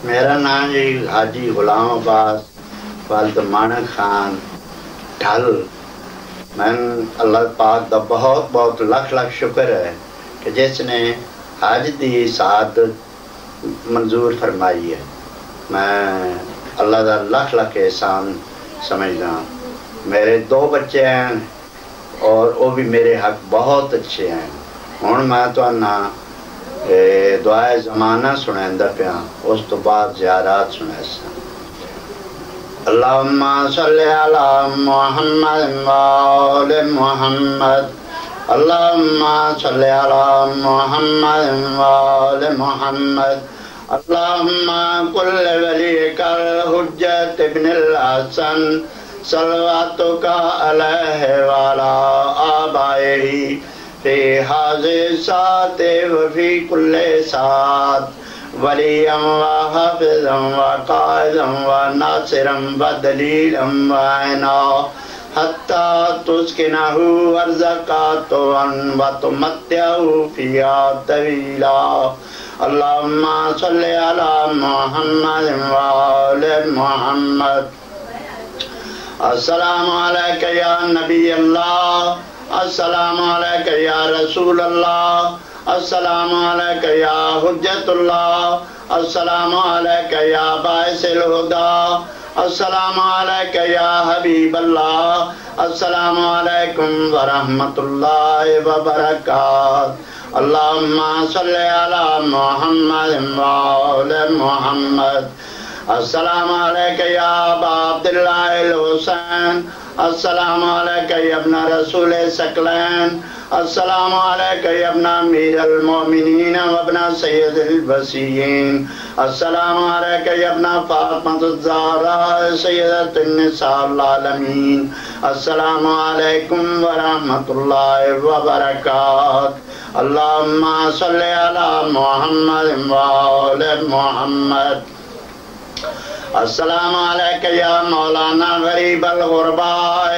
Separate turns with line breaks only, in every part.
میرا نام جی حاجی غلام عباس والد مانک خان ڈھل۔ میں اللہ پاک دا بہت بہت لکھ لکھ شکر ہے کہ جس نے حج دی سعادت منظور فرمائی ہے۔ میں اللہ دا لکھ لکھ احسان سمجھدا ہوں۔ میرے 2 بچے ہیں اور وہ بھی میرے حق بہت اچھے ہیں۔ ہن میں تہاڈا دعائے زمانہ سنائندا پیا، اس تو بعد زیارات سنائساں۔ اللہم صلی علی محمد وآل محمد، اللہم صلی علی محمد وآل محمد، اللہم کل ولیک الحجت ابن الحسن صلواتک علیہ وعلی آبائہ فی ہذہ الساعۃ وفی کل ساعۃ ولیا وحافظا وقائدا وناصرا ودلیلا وعینا حتی تسکنہ ارضک طوعا وتمتعہ فیہا طویلا۔ اللہم صلی علی محمد وآل محمد۔ السلام علیکہ یا نبی اللہ، السلام علیکہ یا رسول اللہ، السلام علیکہ یا حجت اللہ، السلام علیکہ یا باعث الہدا، السلام علیکہ یا حبیب اللہ، السلام علیکم ورحمۃ اللہ وبرکاتہ۔ اللہم صلی علی محمد وآل محمد۔ السلام علیکہ یا ابا عبداللہ الحسین، السلام علیکہ یا ابن رسول ثقلین، السلام علیکہ یا ابن امیر المؤمنین و ابن سید الوصیین، السلام علیکہ یا ابن فاطمۃ الزہراء سیدۃ النساء العالمین، السلام علیکم ورحمۃ اللہ وبرکاتہ۔ اللہم صلی علی محمد وآل محمد۔ السلام علیکہ یا مولانا غریب الغرباء،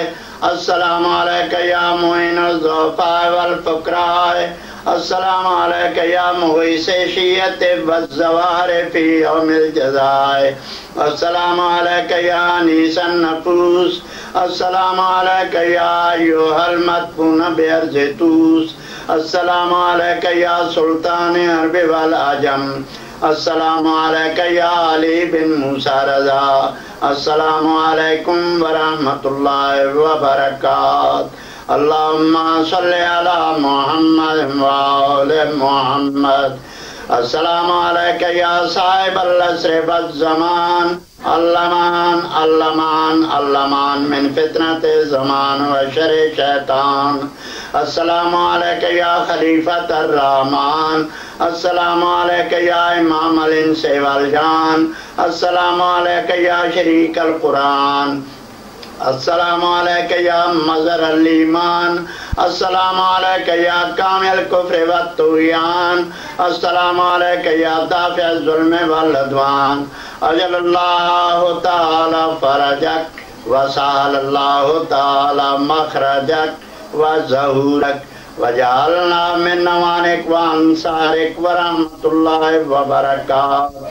السلام علیکہ یا معین الضعفاء والفقراء، السلام علیکہ یا مغیث شیعۃ والزوار فی یوم الجزاء، السلام علیکہ یا انیس النفوس، السلام علیکہ یا ایھا المدفون بارض طوس، السلام علیکہ یا سلطان عرب والعجم، السلام علیکہ یا علی بن موسیٰ رضا، السلام علیکم ورحمۃ اللہ وبرکاتہ۔ اللہم صلی علی محمد وآل محمد۔ السلام علیکہ یا صاحب العصر والزمان، الامان الامان الامان من فتنۃ زمان و شر شیطان، السلام علیکہ یا خلیفۃ الرحمن، السلام علیکہ یا امام الانس والجان، السلام علیکہ یا شریک القرآن، السلام علیکہ یا مظہر الایمان، السلام علیکہ یا کامل الکفر والطغیان، السلام علیکہ یا دافع الظلم والعدوان، اجل اللہ تعالی فرجک وسہل اللہ تعالی مخرجک وظہورک وجعلنا من نوانک وانصارک ورحمۃ اللہ وبرکاتہ۔